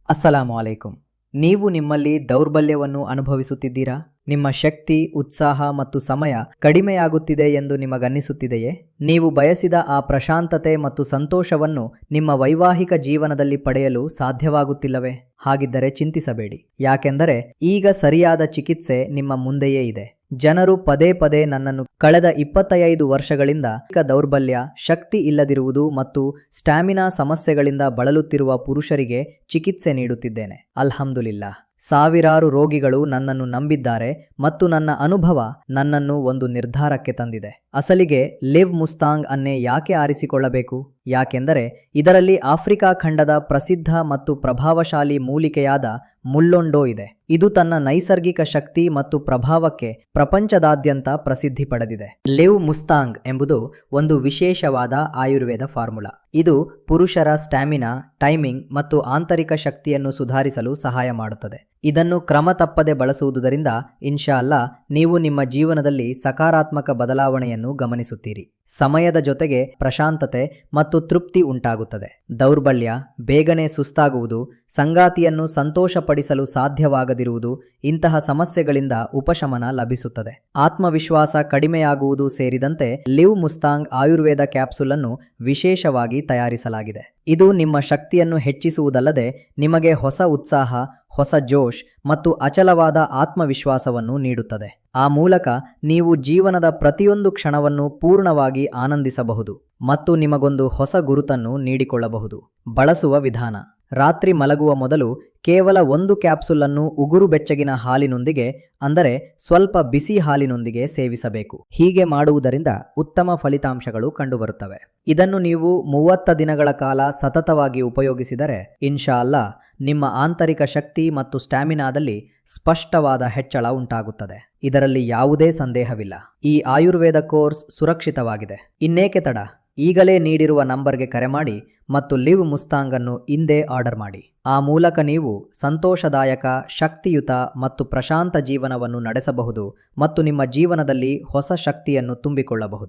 ಅಸ್ಸಲಾಮು ಅಲೈಕುಂ. ನೀವು ನಿಮ್ಮಲ್ಲಿ ದೌರ್ಬಲ್ಯವನ್ನು ಅನುಭವಿಸುತ್ತಿದ್ದೀರಾ? ನಿಮ್ಮ ಶಕ್ತಿ, ಉತ್ಸಾಹ ಮತ್ತು ಸಮಯ ಕಡಿಮೆಯಾಗುತ್ತಿದೆ ಎಂದು ನಿಮಗನ್ನಿಸುತ್ತಿದೆಯೇ? ನೀವು ಬಯಸಿದ ಆ ಪ್ರಶಾಂತತೆ ಮತ್ತು ಸಂತೋಷವನ್ನು ನಿಮ್ಮ ವೈವಾಹಿಕ ಜೀವನದಲ್ಲಿ ಪಡೆಯಲು ಸಾಧ್ಯವಾಗುತ್ತಿಲ್ಲವೇ? ಹಾಗಿದ್ದರೆ ಚಿಂತಿಸಬೇಡಿ, ಯಾಕೆಂದರೆ ಈಗ ಸರಿಯಾದ ಚಿಕಿತ್ಸೆ ನಿಮ್ಮ ಮುಂದೆಯೇ ಇದೆ. ಜನರು ಪದೇ ಪದೇ ನನ್ನನ್ನು ಕಳೆದ 25 ವರ್ಷಗಳಿಂದ ದೌರ್ಬಲ್ಯ, ಶಕ್ತಿ ಇಲ್ಲದಿರುವುದು ಮತ್ತು ಸ್ಟ್ಯಾಮಿನಾ ಸಮಸ್ಯೆಗಳಿಂದ ಬಳಲುತ್ತಿರುವ ಪುರುಷರಿಗೆ ಚಿಕಿತ್ಸೆ ನೀಡುತ್ತಿದ್ದೇನೆ. ಅಲ್ಹಮ್ದುಲಿಲ್ಲಾಹ್. ಸಾವಿರಾರು ರೋಗಿಗಳು ನನ್ನನ್ನು ನಂಬಿದ್ದಾರೆ ಮತ್ತು ನನ್ನ ಅನುಭವ ನನ್ನನ್ನು ಒಂದು ನಿರ್ಧಾರಕ್ಕೆ ತಂದಿದೆ. ಅಸಲಿಗೆ ಲಿವ್ ಮುಸ್ತಾಂಗ್ ಅನ್ನೇ ಯಾಕೆ ಆರಿಸಿಕೊಳ್ಳಬೇಕು? ಯಾಕೆಂದರೆ ಇದರಲ್ಲಿ ಆಫ್ರಿಕಾ ಖಂಡದ ಪ್ರಸಿದ್ಧ ಮತ್ತು ಪ್ರಭಾವಶಾಲಿ ಮೂಲಿಕೆಯಾದ ಮುಲ್ಲೊಂಡೋ ಇದೆ. ಇದು ತನ್ನ ನೈಸರ್ಗಿಕ ಶಕ್ತಿ ಮತ್ತು ಪ್ರಭಾವಕ್ಕೆ ಪ್ರಪಂಚದಾದ್ಯಂತ ಪ್ರಸಿದ್ಧಿ ಪಡೆದಿದೆ. ಲಿವ್ ಮುಸ್ತಾಂಗ್ ಎಂಬುದು ಒಂದು ವಿಶೇಷವಾದ ಆಯುರ್ವೇದ ಫಾರ್ಮುಲಾ. ಇದು ಪುರುಷರ ಸ್ಟ್ಯಾಮಿನಾ, ಟೈಮಿಂಗ್ ಮತ್ತು ಆಂತರಿಕ ಶಕ್ತಿಯನ್ನು ಸುಧಾರಿಸಲು ಸಹಾಯ ಮಾಡುತ್ತದೆ. ಇದನ್ನು ಕ್ರಮ ತಪ್ಪದೆ ಬಳಸುವುದರಿಂದ ಇನ್ಶಾ ಅಲ್ಲಾ ನೀವು ನಿಮ್ಮ ಜೀವನದಲ್ಲಿ ಸಕಾರಾತ್ಮಕ ಬದಲಾವಣೆಯನ್ನು ಗಮನಿಸುತ್ತೀರಿ. ಸಮಯದ ಜೊತೆಗೆ ಪ್ರಶಾಂತತೆ ಮತ್ತು ತೃಪ್ತಿ ಉಂಟಾಗುತ್ತದೆ. ದೌರ್ಬಲ್ಯ, ಬೇಗನೆ ಸುಸ್ತಾಗುವುದು, ಸಂಗಾತಿಯನ್ನು ಸಂತೋಷಪಡಿಸಲು ಸಾಧ್ಯವಾಗದಿರುವುದು ಇಂತಹ ಸಮಸ್ಯೆಗಳಿಂದ ಉಪಶಮನ ಲಭಿಸುತ್ತದೆ. ಆತ್ಮವಿಶ್ವಾಸ ಕಡಿಮೆಯಾಗುವುದು ಸೇರಿದಂತೆ ಲಿವ್ ಮುಸ್ತಾಂಗ್ ಆಯುರ್ವೇದ ಕ್ಯಾಪ್ಸುಲ್ ಅನ್ನು ವಿಶೇಷವಾಗಿ ತಯಾರಿಸಲಾಗಿದೆ. ಇದು ನಿಮ್ಮ ಶಕ್ತಿಯನ್ನು ಹೆಚ್ಚಿಸುವುದಲ್ಲದೆ ನಿಮಗೆ ಹೊಸ ಉತ್ಸಾಹ, ಹೊಸ ಜೋಶ್ ಮತ್ತು ಅಚಲವಾದ ಆತ್ಮವಿಶ್ವಾಸವನ್ನು ನೀಡುತ್ತದೆ. ಆ ಮೂಲಕ ನೀವು ಜೀವನದ ಪ್ರತಿಯೊಂದು ಕ್ಷಣವನ್ನು ಪೂರ್ಣವಾಗಿ ಆನಂದಿಸಬಹುದು ಮತ್ತು ನಿಮಗೊಂದು ಹೊಸ ಗುರುತನ್ನು ನೀಡಿಕೊಳ್ಳಬಹುದು. ಬಳಸುವ ವಿಧಾನ: ರಾತ್ರಿ ಮಲಗುವ ಮೊದಲು ಕೇವಲ 1 ಕ್ಯಾಪ್ಸುಲ್ ಅನ್ನು ಉಗುರು ಬೆಚ್ಚಗಿನ ಹಾಲಿನೊಂದಿಗೆ, ಅಂದರೆ ಸ್ವಲ್ಪ ಬಿಸಿ ಹಾಲಿನೊಂದಿಗೆ ಸೇವಿಸಬೇಕು. ಹೀಗೆ ಮಾಡುವುದರಿಂದ ಉತ್ತಮ ಫಲಿತಾಂಶಗಳು ಕಂಡುಬರುತ್ತವೆ. ಇದನ್ನು ನೀವು 30 ದಿನಗಳ ಕಾಲ ಸತತವಾಗಿ ಉಪಯೋಗಿಸಿದರೆ ಇನ್ಶಾ ಅಲ್ಲಾ ನಿಮ್ಮ ಆಂತರಿಕ ಶಕ್ತಿ ಮತ್ತು ಸ್ಟ್ಯಾಮಿನಾದಲ್ಲಿ ಸ್ಪಷ್ಟವಾದ ಹೆಚ್ಚಳ ಉಂಟಾಗುತ್ತದೆ. ಇದರಲ್ಲಿ ಯಾವುದೇ ಸಂದೇಹವಿಲ್ಲ. ಈ ಆಯುರ್ವೇದ ಕೋರ್ಸ್ ಸುರಕ್ಷಿತವಾಗಿದೆ. ಇನ್ನೇಕೆ ತಡ? ಈಗಲೇ ನೀಡಿರುವ ನಂಬರ್ಗೆ ಕರೆ ಮಾಡಿ ಮತ್ತು ಲಿವ್ ಮುಸ್ತಾಂಗ್ ಅನ್ನು ಇಂದೇ ಆರ್ಡರ್ ಮಾಡಿ. ಆ ಮೂಲಕ ನೀವು ಸಂತೋಷದಾಯಕ, ಶಕ್ತಿಯುತ ಮತ್ತು ಪ್ರಶಾಂತ ಜೀವನವನ್ನು ನಡೆಸಬಹುದು ಮತ್ತು ನಿಮ್ಮ ಜೀವನದಲ್ಲಿ ಹೊಸ ಶಕ್ತಿಯನ್ನು ತುಂಬಿಕೊಳ್ಳಬಹುದು.